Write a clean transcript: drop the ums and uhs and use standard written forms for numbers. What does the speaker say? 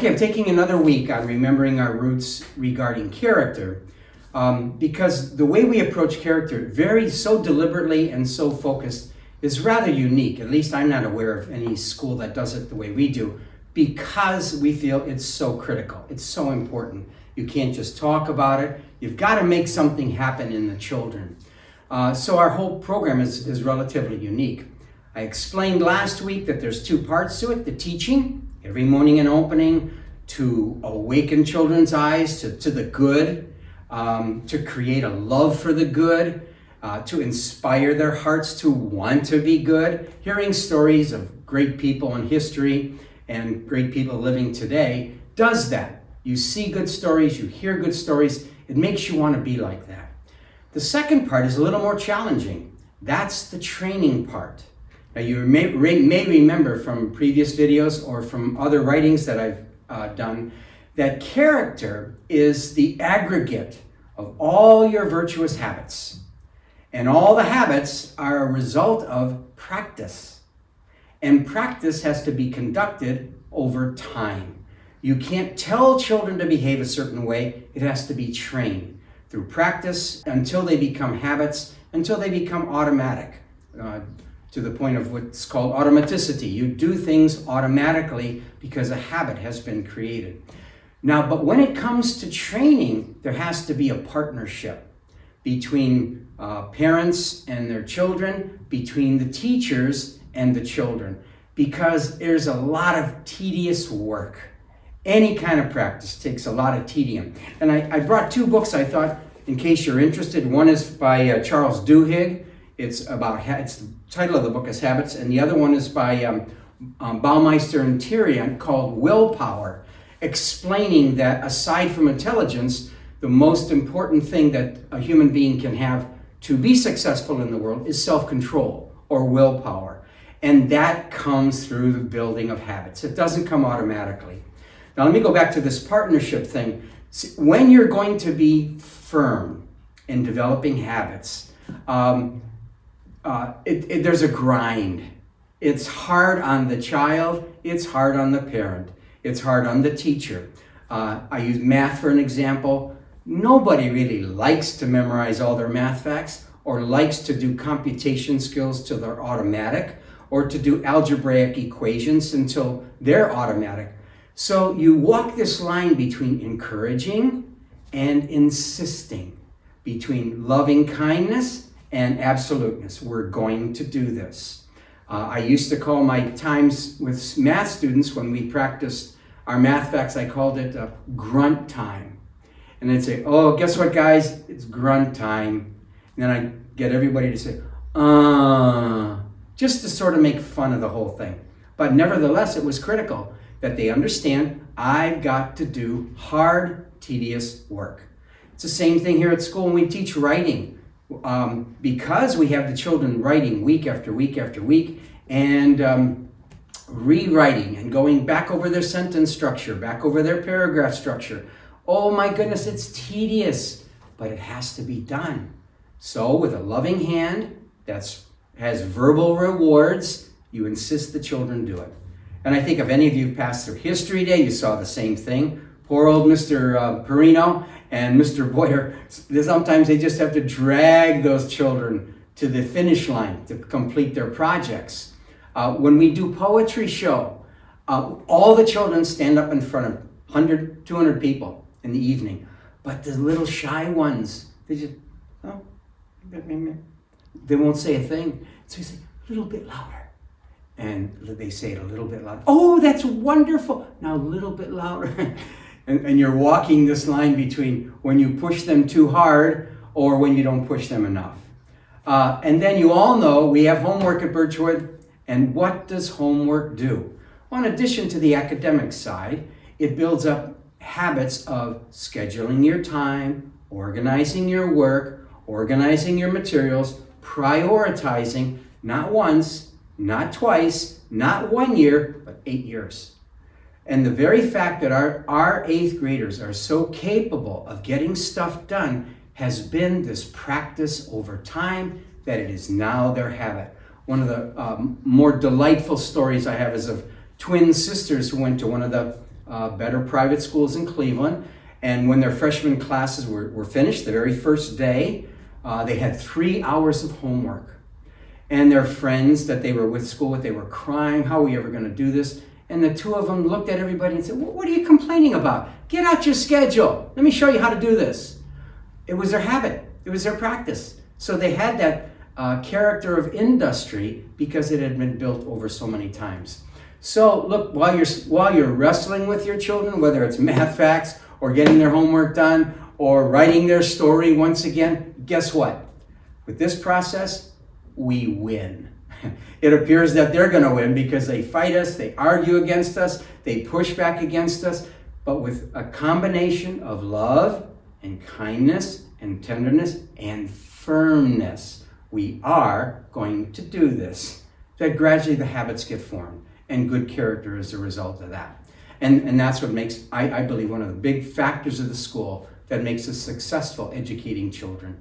Okay, I'm taking another week on remembering our roots regarding character, because the way we approach character, very so deliberately and so focused, is rather unique. At least I'm not aware of any school that does it the way we do, because we feel it's so critical. It's so important. You can't just talk about it. You've got to make something happen in the children. So our whole program is relatively unique. I explained last week that there's two parts to it: the teaching, every morning an opening to awaken children's eyes to the good, to create a love for the good, to inspire their hearts to want to be good. Hearing stories of great people in history and great people living today does that. You see good stories, you hear good stories, it makes you want to be like that. The second part is a little more challenging. That's the training part. Now you may remember from previous videos or from other writings that I've done that character is the aggregate of all your virtuous habits. And all the habits are a result of practice. And practice has to be conducted over time. You can't tell children to behave a certain way. It has to be trained through practice until they become habits, until they become automatic. To the point of what's called automaticity. You do things automatically because a habit has been created. Now, but when it comes to training, there has to be a partnership between parents and their children, between the teachers and the children, because there's a lot of tedious work. Any kind of practice takes a lot of tedium. And I brought two books I thought, in case you're interested. One is by Charles Duhigg. It's the title of the book is Habits, and the other one is by Baumeister and Tyrion called Willpower, explaining that aside from intelligence, the most important thing that a human being can have to be successful in the world is self-control or willpower. And that comes through the building of habits. It doesn't come automatically. Now let me go back to this partnership thing. When you're going to be firm in developing habits, there's a grind. It's hard on the child, it's hard on the parent, it's hard on the teacher. I use math for an example. Nobody really likes to memorize all their math facts or likes to do computation skills till they're automatic or to do algebraic equations until they're automatic. So you walk this line between encouraging and insisting, between loving kindness and absoluteness. We're going to do this. I used to call my times with math students when we practiced our math facts, I called it grunt time. And they'd say, oh, guess what, guys? It's grunt time. And then I get everybody to say, just to sort of make fun of the whole thing. But nevertheless, it was critical that they understand I've got to do hard, tedious work. It's the same thing here at school when we teach writing. Because we have the children writing week after week after week and rewriting and going back over their sentence structure, back over their paragraph structure. Oh my goodness, it's tedious, but it has to be done. So with a loving hand that has verbal rewards, you insist the children do it. And I think if any of you passed through History Day, you saw the same thing. Poor old Mr. Perino and Mr. Boyer, sometimes they just have to drag those children to the finish line to complete their projects. When we do poetry show, all the children stand up in front of 100, 200 people in the evening. But the little shy ones, they just, they won't say a thing. So you say, a little bit louder. And they say it a little bit louder. Oh, that's wonderful. Now a little bit louder. And you're walking this line between when you push them too hard or when you don't push them enough. And then you all know we have homework at Birchwood. And what does homework do? Well, in addition to the academic side, it builds up habits of scheduling your time, organizing your work, organizing your materials, prioritizing, not once, not twice, not 1 year, but 8 years. And the very fact that our 8th graders are so capable of getting stuff done has been this practice over time that it is now their habit. One of the more delightful stories I have is of twin sisters who went to one of the better private schools in Cleveland. And when their freshman classes were finished, the very first day, they had 3 hours of homework. And their friends that they were with school with, they were crying, how are we ever going to do this? And the two of them looked at everybody and said, what are you complaining about? Get out your schedule. Let me show you how to do this. It was their habit. It was their practice. So they had that character of industry because it had been built over so many times. So look, while you're wrestling with your children, whether it's math facts or getting their homework done or writing their story once again, guess what? With this process, we win. It appears that they're going to win because they fight us, they argue against us, they push back against us, but with a combination of love and kindness and tenderness and firmness, we are going to do this. That gradually the habits get formed and good character is a result of that. And that's what makes, I believe, one of the big factors of the school that makes us successful educating children.